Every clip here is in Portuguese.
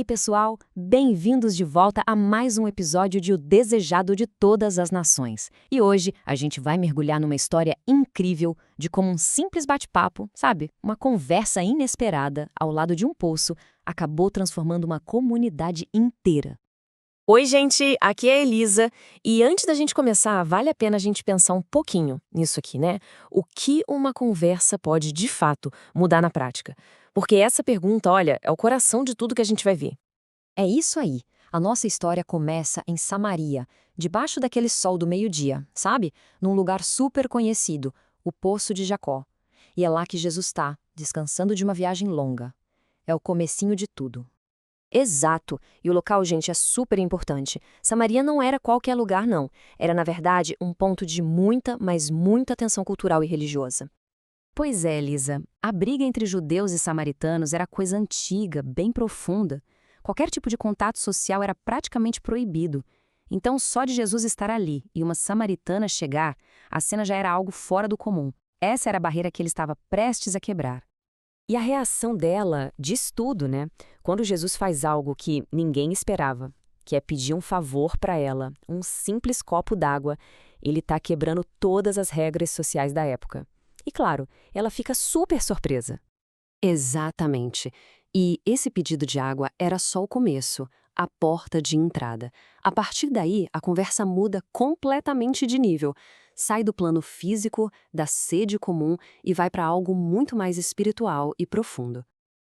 aí, pessoal? Bem-vindos de volta a mais um episódio de O Desejado de Todas as Nações. E hoje a gente vai mergulhar numa história incrível de como um simples bate-papo, sabe? Uma conversa inesperada ao lado de um poço acabou transformando uma comunidade inteira. Oi, gente, aqui é a Elisa. E antes da gente começar, vale a pena a gente pensar um pouquinho nisso aqui, né? O que uma conversa pode, de fato, mudar na prática? Porque essa pergunta, olha, é o coração de tudo que a gente vai ver. É isso aí. A nossa história começa em Samaria, debaixo daquele sol do meio-dia, sabe? Num lugar super conhecido, o Poço de Jacó. E é lá que Jesus está, descansando de uma viagem longa. É o comecinho de tudo. Exato. E o local, gente, é super importante. Samaria não era qualquer lugar, não. Era, na verdade, um ponto de muita, mas muita tensão cultural e religiosa. Pois é, Elisa. A briga entre judeus e samaritanos era coisa antiga, bem profunda. Qualquer tipo de contato social era praticamente proibido. Então, só de Jesus estar ali e uma samaritana chegar, a cena já era algo fora do comum. Essa era a barreira que ele estava prestes a quebrar. E a reação dela diz tudo, né? Quando Jesus faz algo que ninguém esperava, que é pedir um favor para ela, um simples copo d'água, ele está quebrando todas as regras sociais da época. E claro, ela fica super surpresa. Exatamente. E esse pedido de água era só o começo, a porta de entrada. A partir daí, a conversa muda completamente de nível. Sai do plano físico, da sede comum e vai para algo muito mais espiritual e profundo.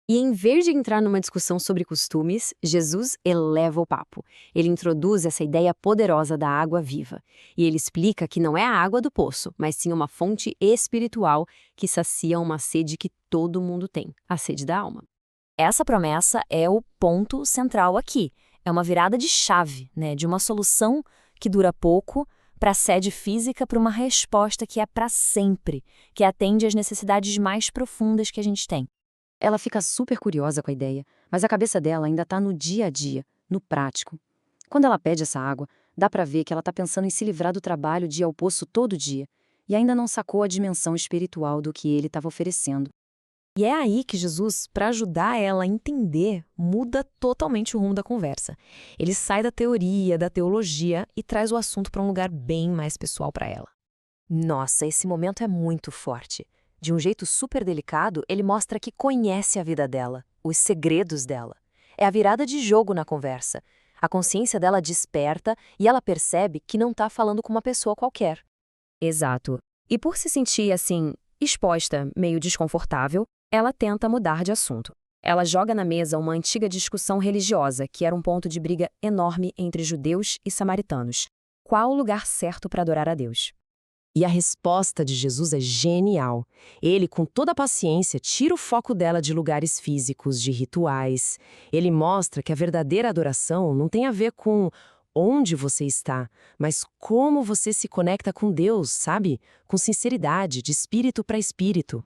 E em vez de entrar numa discussão sobre costumes, Jesus eleva o papo. Ele introduz essa ideia poderosa da água viva. E ele explica que não é a água do poço, mas sim uma fonte espiritual que sacia uma sede que todo mundo tem, a sede da alma. Essa promessa é o ponto central aqui. É uma virada de chave, né, de uma solução que dura pouco para a sede física para uma resposta que é para sempre, que atende às necessidades mais profundas que a gente tem. Ela fica super curiosa com a ideia, mas a cabeça dela ainda está no dia a dia, no prático. Quando ela pede essa água, dá para ver que ela está pensando em se livrar do trabalho de ir ao poço todo dia, e ainda não sacou a dimensão espiritual do que ele estava oferecendo. E é aí que Jesus, para ajudar ela a entender, muda totalmente o rumo da conversa. Ele sai da teoria, da teologia e traz o assunto para um lugar bem mais pessoal para ela. Nossa, esse momento é muito forte. De um jeito super delicado, ele mostra que conhece a vida dela, os segredos dela. É a virada de jogo na conversa. A consciência dela desperta e ela percebe que não está falando com uma pessoa qualquer. Exato. E por se sentir, assim, exposta, meio desconfortável, ela tenta mudar de assunto. Ela joga na mesa uma antiga discussão religiosa, que era um ponto de briga enorme entre judeus e samaritanos. Qual o lugar certo para adorar a Deus? E a resposta de Jesus é genial. Ele, com toda a paciência, tira o foco dela de lugares físicos, de rituais. Ele mostra que a verdadeira adoração não tem a ver com onde você está, mas como você se conecta com Deus, sabe? Com sinceridade, de espírito para espírito.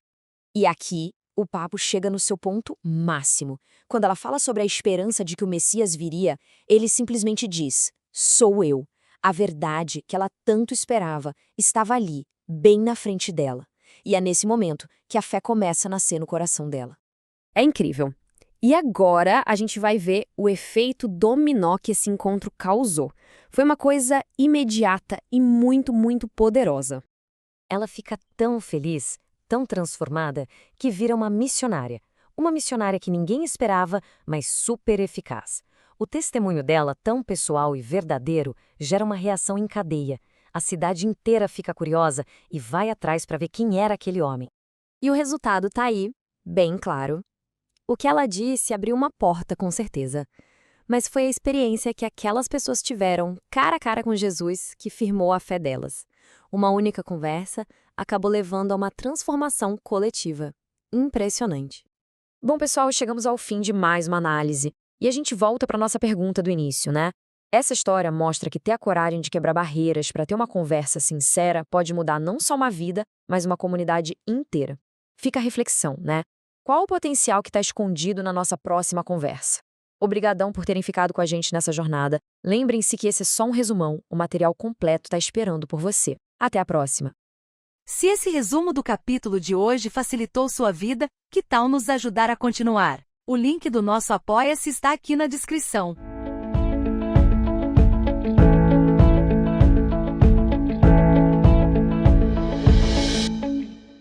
E aqui, o papo chega no seu ponto máximo. Quando ela fala sobre a esperança de que o Messias viria, ele simplesmente diz: "Sou eu." A verdade que ela tanto esperava estava ali, bem na frente dela. E é nesse momento que a fé começa a nascer no coração dela. É incrível. E agora a gente vai ver o efeito dominó que esse encontro causou. Foi uma coisa imediata e muito, muito poderosa. Ela fica tão feliz, tão transformada, que vira uma missionária. Uma missionária que ninguém esperava, mas super eficaz. O testemunho dela, tão pessoal e verdadeiro, gera uma reação em cadeia. A cidade inteira fica curiosa e vai atrás para ver quem era aquele homem. E o resultado está aí, bem claro. O que ela disse abriu uma porta, com certeza. Mas foi a experiência que aquelas pessoas tiveram, cara a cara com Jesus, que firmou a fé delas. Uma única conversa acabou levando a uma transformação coletiva. Impressionante. Bom, pessoal, chegamos ao fim de mais uma análise. E a gente volta para a nossa pergunta do início, né? Essa história mostra que ter a coragem de quebrar barreiras para ter uma conversa sincera pode mudar não só uma vida, mas uma comunidade inteira. Fica a reflexão, né? Qual o potencial que está escondido na nossa próxima conversa? Obrigadão por terem ficado com a gente nessa jornada. Lembrem-se que esse é só um resumão, o material completo está esperando por você. Até a próxima! Se esse resumo do capítulo de hoje facilitou sua vida, que tal nos ajudar a continuar? O link do nosso Apoia-se está aqui na descrição.